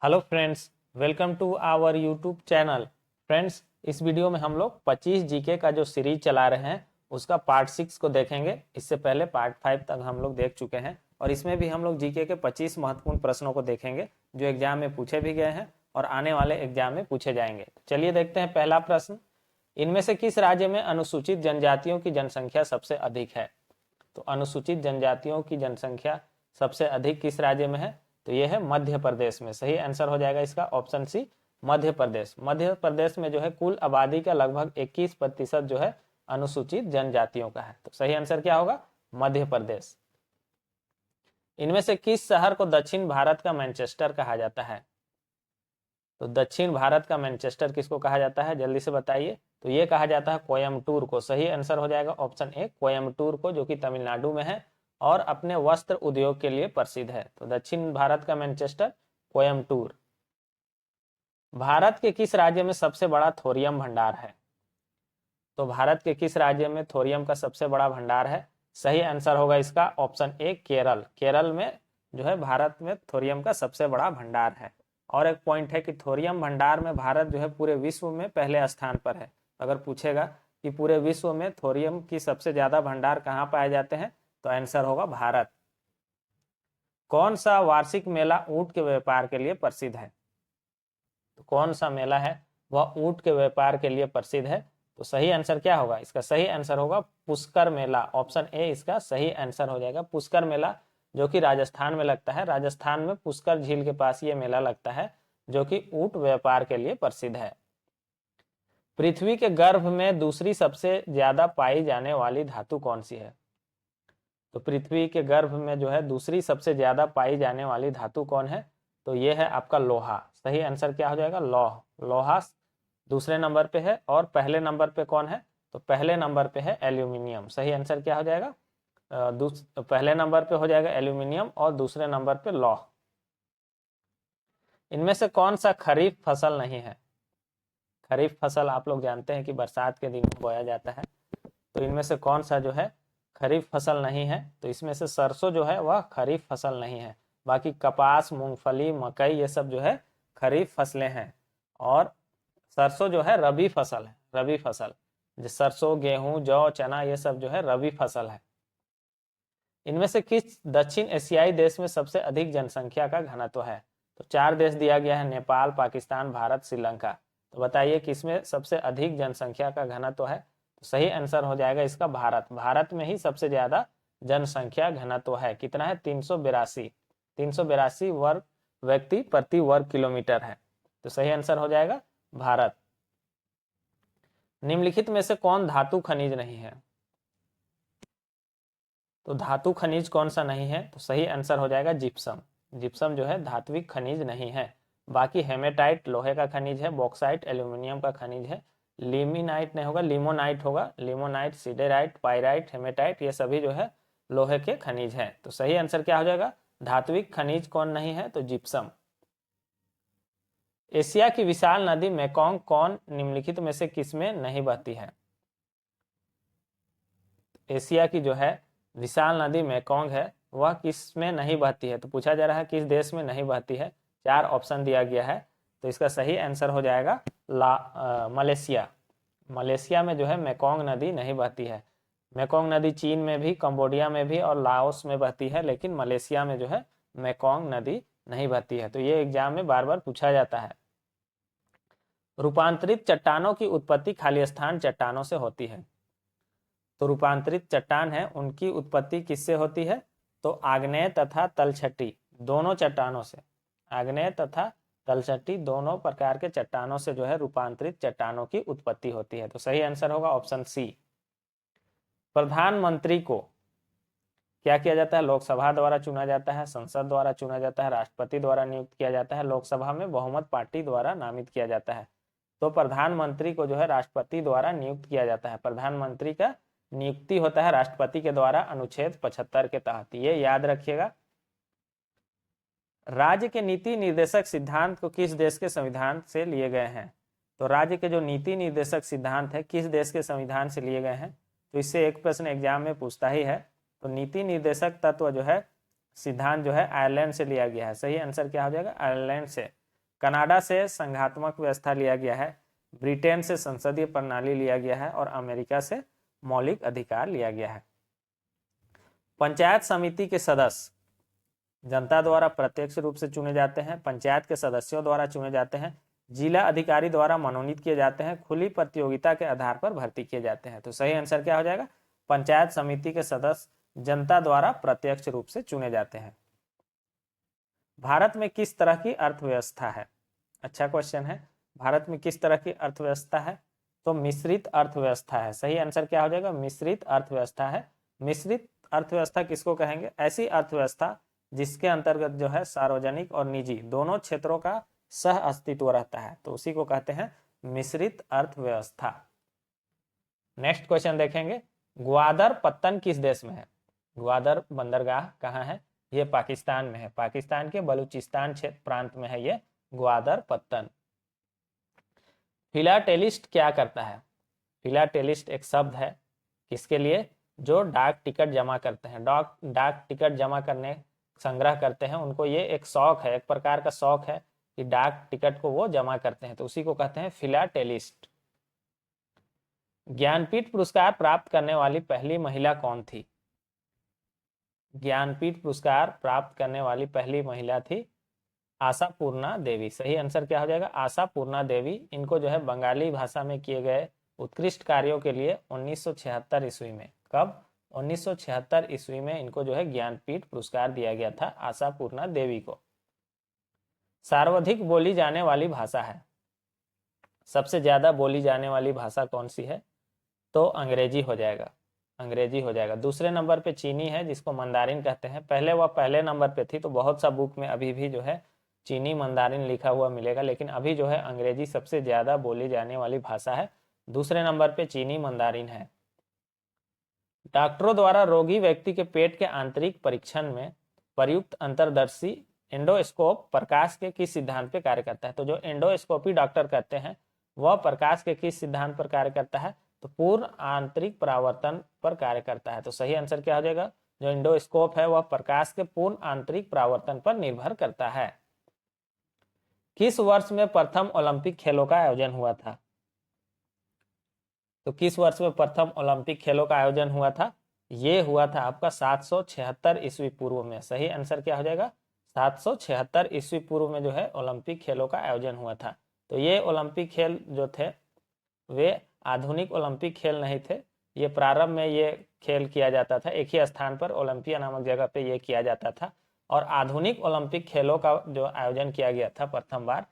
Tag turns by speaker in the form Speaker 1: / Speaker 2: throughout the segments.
Speaker 1: Hello friends, welcome to our YouTube channel. Friends, इस video में हम लोग 25 जीके का जो सीरीज चला रहे हैं उसका पार्ट 6 को देखेंगे। इससे पहले पार्ट 5 तक हम लोग देख चुके हैं और इसमें भी हम लोग जीके के 25 महत्वपूर्ण प्रश्नों को देखेंगे जो एग्जाम में पूछे भी गए हैं और आने वाले एग्जाम में पूछे जाएंगे। चलिए देखते हैं पहला प्रश्न। इनमें से किस राज्य में अनुसूचित जनजातियों की जनसंख्या सबसे अधिक है? तो अनुसूचित जनजातियों की जनसंख्या सबसे अधिक किस राज्य में है? तो यह है मध्य प्रदेश में। सही आंसर हो जाएगा इसका ऑप्शन सी, मध्य प्रदेश। मध्य प्रदेश में जो है कुल आबादी का लगभग 21% जो है अनुसूचित जनजातियों का है। तो सही आंसर क्या होगा? मध्य प्रदेश। इनमें से किस शहर को दक्षिण भारत का मैनचेस्टर कहा जाता है? तो दक्षिण भारत का मैनचेस्टर किसको कहा जाता है, जल्दी से बताइए। तो ये कहा जाता है कोयम्बटूर को। सही आंसर हो जाएगा ऑप्शन ए, कोयम्बटूर को, जो कि तमिलनाडु में है और अपने वस्त्र उद्योग के लिए प्रसिद्ध है। तो दक्षिण भारत का मैनचेस्टर कोयम्बटूर। भारत के किस राज्य में सबसे बड़ा थोरियम भंडार है? तो भारत के किस राज्य में थोरियम का सबसे बड़ा भंडार है? सही आंसर होगा इसका ऑप्शन ए, केरल। केरल में जो है भारत में थोरियम का सबसे बड़ा भंडार है। और एक पॉइंट है कि थोरियम भंडार में भारत जो है पूरे विश्व में पहले स्थान पर है। अगर पूछेगा कि पूरे विश्व में थोरियम की सबसे ज्यादा भंडार कहाँ पाए जाते हैं, तो आंसर होगा भारत। कौन सा वार्षिक मेला ऊंट के व्यापार के लिए प्रसिद्ध है? तो कौन सा मेला है वह ऊंट के व्यापार के लिए प्रसिद्ध है? तो सही आंसर क्या होगा इसका? सही आंसर होगा पुष्कर मेला। ऑप्शन ए इसका सही आंसर हो जाएगा, पुष्कर मेला, जो कि राजस्थान में लगता है। राजस्थान में पुष्कर झील के पास ये मेला लगता है जो कि ऊंट व्यापार के लिए प्रसिद्ध है। पृथ्वी के गर्भ में दूसरी सबसे ज्यादा पाई जाने वाली धातु कौन सी है? तो पृथ्वी के गर्भ में जो है दूसरी सबसे ज्यादा पाई जाने वाली धातु कौन है? तो ये है आपका लोहा। सही आंसर क्या हो जाएगा? लौह। लोहा दूसरे नंबर पे है और पहले नंबर पे कौन है? तो पहले नंबर पे है एल्यूमिनियम। सही आंसर क्या हो जाएगा? पहले नंबर पे हो जाएगा एल्यूमिनियम और दूसरे नंबर पे लौह। इनमें से कौन सा खरीफ फसल नहीं है? खरीफ फसल आप लोग जानते हैं कि बरसात के दिन बोया जाता है। तो इनमें से कौन सा जो है खरीफ फसल नहीं है? तो इसमें से सरसों जो है वह खरीफ फसल नहीं है। बाकी कपास, मूंगफली, मकई ये सब जो है खरीफ फसलें हैं और सरसों जो है रबी फसल है। रबी फसल जो सरसों, गेहूं, जौ, चना ये सब जो है रबी फसल है। इनमें से किस दक्षिण एशियाई देश में सबसे अधिक जनसंख्या का घनत्व है? तो 4 देश दिया गया है, नेपाल, पाकिस्तान, भारत, श्रीलंका। तो बताइए किसमें सबसे अधिक जनसंख्या का घनत्व है? तो सही आंसर हो जाएगा इसका भारत। भारत में ही सबसे ज्यादा जनसंख्या घनत्व है। कितना है? 382 वर्ग व्यक्ति प्रति वर्ग किलोमीटर है। तो सही आंसर हो जाएगा भारत। निम्नलिखित में से कौन धातु खनिज नहीं है? तो धातु खनिज कौन सा नहीं है? तो सही आंसर हो जाएगा जिप्सम। जिप्सम जो है धात्विक खनिज नहीं है। बाकी हेमेटाइट लोहे का खनिज है, बॉक्साइट एल्यूमिनियम का खनिज है, लिमिनाइट नहीं होगा, लिमोनाइट होगा। लिमोनाइट, सिडेराइट, पाइराइट, हेमेटाइट ये सभी जो है लोहे के खनिज है। तो सही आंसर क्या हो जाएगा? धात्विक खनिज कौन नहीं है? तो जिप्सम। एशिया की विशाल नदी मेकोंग कौन निम्नलिखित में से किसमें नहीं बहती है? एशिया की जो है विशाल नदी मेकोंग है वह किस में नहीं बहती है? तो पूछा जा रहा है किस देश में नहीं बहती है। 4 ऑप्शन दिया गया है। तो इसका सही आंसर हो जाएगा मलेशिया। मलेशिया में जो है मेकोंग नदी नहीं बहती है। मेकोंग नदी चीन में भी, कंबोडिया में भी और लाओस में बहती है, लेकिन मलेशिया में जो है मेकोंग नदी नहीं बहती है। तो ये एग्जाम में बार बार पूछा जाता है। रूपांतरित चट्टानों की उत्पत्ति खालिस्तान चट्टानों से होती है। तो रूपांतरित चट्टान है उनकी उत्पत्ति किससे होती है? तो आग्नेय तथा तलछटी दोनों चट्टानों से। आग्नेय तथा तलछटी दोनों प्रकार के चट्टानों से जो है रूपांतरित चट्टानों की उत्पत्ति होती है। तो सही आंसर होगा ऑप्शन सी। प्रधानमंत्री को क्या किया जाता है? लोकसभा द्वारा चुना जाता है, संसद द्वारा चुना जाता है, राष्ट्रपति द्वारा नियुक्त किया जाता है, लोकसभा में बहुमत पार्टी द्वारा नामित किया जाता है। तो प्रधानमंत्री को जो है राष्ट्रपति द्वारा नियुक्त किया जाता है। प्रधानमंत्री का नियुक्ति होता है राष्ट्रपति के द्वारा अनुच्छेद 75 के तहत, ये याद रखिएगा। राज्य के नीति निर्देशक सिद्धांत को किस देश के संविधान से लिए गए हैं? तो राज्य के जो नीति निर्देशक सिद्धांत है किस देश के संविधान से लिए गए हैं? तो इससे एक प्रश्न एग्जाम में पूछता ही है। तो नीति निर्देशक तत्व जो है सिद्धांत जो है आयरलैंड से लिया गया है। सही आंसर क्या हो जाएगा? आयरलैंड से। कनाडा से संघात्मक व्यवस्था लिया गया है, ब्रिटेन से संसदीय प्रणाली लिया गया है और अमेरिका से मौलिक अधिकार लिया गया है। पंचायत समिति के सदस्य जनता द्वारा प्रत्यक्ष रूप से चुने जाते हैं, पंचायत के सदस्यों द्वारा चुने जाते हैं, जिला अधिकारी द्वारा मनोनीत किए जाते हैं, खुली प्रतियोगिता के आधार पर भर्ती किए जाते हैं। तो सही आंसर क्या हो जाएगा? पंचायत समिति के सदस्य जनता द्वारा प्रत्यक्ष रूप से चुने जाते हैं। भारत में किस तरह की अर्थव्यवस्था है? अच्छा क्वेश्चन है। भारत में किस तरह की अर्थव्यवस्था है? तो मिश्रित अर्थव्यवस्था है। सही आंसर क्या हो जाएगा? मिश्रित अर्थव्यवस्था है। मिश्रित अर्थव्यवस्था किसको कहेंगे? ऐसी अर्थव्यवस्था जिसके अंतर्गत जो है सार्वजनिक और निजी दोनों क्षेत्रों का सह अस्तित्व रहता है, तो उसी को कहते हैं मिश्रित अर्थव्यवस्था। नेक्स्ट क्वेश्चन देखेंगे, ग्वादर पत्तन किस देश में है? ग्वादर बंदरगाह कहाँ है? ये पाकिस्तान में है। पाकिस्तान के बलूचिस्तान क्षेत्र प्रांत में है ये ग्वादर पत्तन। फिलाटेलिस्ट क्या करता है? फिलाटेलिस्ट एक शब्द है किसके लिए? जो डाक टिकट जमा करते हैं, डाक टिकट जमा करने संग्रह करते हैं, उनको ये एक शौक है, एक प्रकार का शौक है कि डाक टिकट को वो जमा करते हैं, तो उसी को कहते हैं फिलाटेलिस्ट। ज्ञानपीठ पुरस्कार प्राप्त करने वाली पहली महिला कौन थी? ज्ञानपीठ पुरस्कार प्राप्त करने वाली पहली महिला थी आशापूर्णा देवी। सही आंसर क्या हो जाएगा? आशापूर्णा देवी। इनको जो है बंगाली भाषा में किए गए उत्कृष्ट कार्यों के लिए 1976 ईस्वी में, कब? 1976 ईस्वी में इनको जो है ज्ञानपीठ पुरस्कार दिया गया था आशापूर्णा देवी को। सर्वाधिक बोली जाने वाली भाषा है, सबसे ज्यादा बोली जाने वाली भाषा कौन सी है? तो अंग्रेजी हो जाएगा, अंग्रेजी हो जाएगा। दूसरे नंबर पे चीनी है जिसको मंदारिन कहते हैं। पहले वह पहले नंबर पे थी, तो बहुत सा बुक में अभी भी जो है चीनी मंदारिन लिखा हुआ मिलेगा, लेकिन अभी जो है अंग्रेजी सबसे ज्यादा बोली जाने वाली भाषा है। दूसरे नंबर पे चीनी मंदारिन है। डॉक्टरों द्वारा रोगी व्यक्ति के पेट के आंतरिक परीक्षण में प्रयुक्त अंतर्दर्शी एंडोस्कोप प्रकाश के किस सिद्धांत पे कार्य करता है? तो जो एंडोस्कोपी डॉक्टर कहते हैं वह प्रकाश के किस सिद्धांत पर कार्य करता है? तो पूर्ण आंतरिक परावर्तन पर कार्य करता है। तो सही आंसर क्या हो जाएगा? जो एंडोस्कोप है वह प्रकाश के पूर्ण आंतरिक परावर्तन पर निर्भर करता है। किस वर्ष में प्रथम ओलंपिक खेलों का आयोजन हुआ था? तो किस वर्ष में प्रथम ओलंपिक खेलों का आयोजन हुआ था? ये हुआ था आपका 776 ईस्वी पूर्व में। सही आंसर क्या हो जाएगा? 776 ईस्वी पूर्व में जो है ओलंपिक खेलों का आयोजन हुआ था। तो ये ओलंपिक खेल जो थे वे आधुनिक ओलंपिक खेल नहीं थे। ये प्रारंभ में ये खेल किया जाता था, एक ही स्थान पर ओलंपिया नामक जगह पे ये किया जाता था। और आधुनिक ओलंपिक खेलों का जो आयोजन किया गया था प्रथम बार,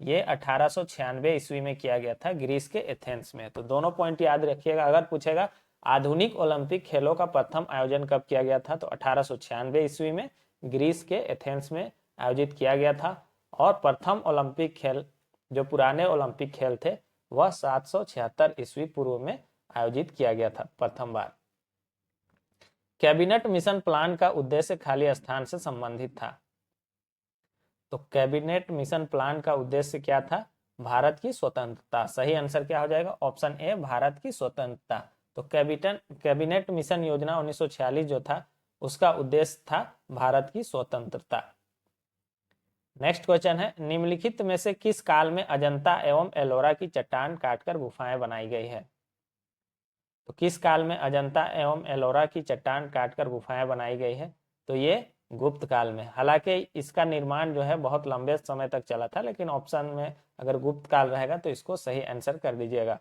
Speaker 1: ये 1896 ईस्वी में किया गया था ग्रीस के एथेंस में। तो दोनों पॉइंट याद रखिएगा। अगर पूछेगा आधुनिक ओलंपिक खेलों का प्रथम आयोजन कब किया गया था, तो 1896 ईस्वी में ग्रीस के एथेंस में आयोजित किया गया था। और प्रथम ओलंपिक खेल जो पुराने ओलंपिक खेल थे वह 776 ईस्वी पूर्व में आयोजित किया गया था प्रथम बार। कैबिनेट मिशन प्लान का उद्देश्य खाली स्थान से संबंधित था। तो कैबिनेट मिशन प्लान का उद्देश्य क्या था? भारत की स्वतंत्रता। सही आंसर क्या हो जाएगा? ऑप्शन ए, भारत की स्वतंत्रता। तो कैबिनेट मिशन योजना 1946 जो था उसका उद्देश्य था भारत की स्वतंत्रता। नेक्स्ट क्वेश्चन है, निम्नलिखित में से किस काल में अजंता एवं एलोरा की चट्टान काटकर गुफाएं बनाई गई है? तो किस काल में अजंता एवं एलोरा की चट्टान काटकर गुफाएं बनाई गई है? तो ये गुप्त काल में। हालांकि इसका निर्माण जो है बहुत लंबे समय तक चला था, लेकिन ऑप्शन में अगर गुप्त काल रहेगा तो इसको सही आंसर कर दीजिएगा।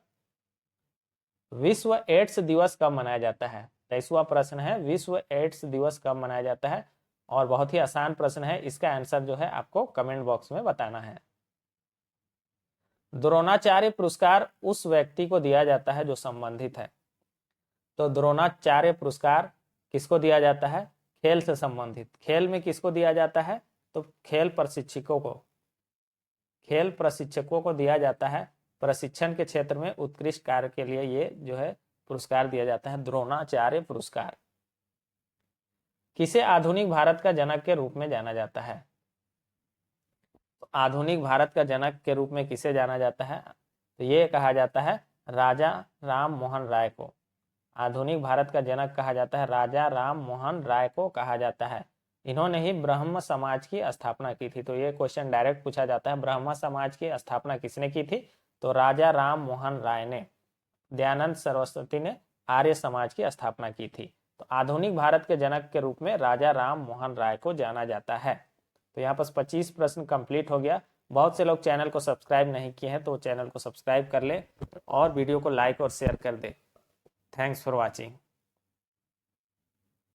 Speaker 1: विश्व एड्स दिवस कब मनाया जाता है? 23वां प्रश्न है, विश्व एड्स दिवस कब मनाया जाता है? और बहुत ही आसान प्रश्न है, इसका आंसर जो है आपको कमेंट बॉक्स में बताना है। द्रोणाचार्य पुरस्कार उस व्यक्ति को दिया जाता है जो संबंधित है। तो द्रोणाचार्य पुरस्कार किसको दिया जाता है? खेल से संबंधित। खेल में किसको दिया जाता है? तो खेल प्रशिक्षकों को, खेल प्रशिक्षकों को दिया जाता है। प्रशिक्षण के क्षेत्र में उत्कृष्ट कार्य के लिए ये जो है पुरस्कार दिया जाता है, द्रोणाचार्य पुरस्कार। किसे आधुनिक भारत का जनक के रूप में जाना जाता है? तो आधुनिक भारत का जनक के रूप में किसे जाना जाता है? तो ये कहा जाता है राजा राम मोहन राय को। आधुनिक भारत का जनक कहा जाता है राजा राम मोहन राय को कहा जाता है। इन्होंने ही ब्रह्म समाज की स्थापना की थी। तो ये क्वेश्चन डायरेक्ट पूछा जाता है, ब्रह्म समाज की स्थापना किसने की थी? तो राजा राम मोहन राय ने। दयानंद सरस्वती ने आर्य समाज की स्थापना की थी। तो आधुनिक भारत के जनक के रूप में राजा राम मोहन राय को जाना जाता है। तो यहाँ पर 25 प्रश्न कंप्लीट हो गया। बहुत से लोग चैनल को सब्सक्राइब नहीं किए हैं, तो चैनल को सब्सक्राइब कर ले और वीडियो को लाइक और शेयर कर दे। Thanks for watching.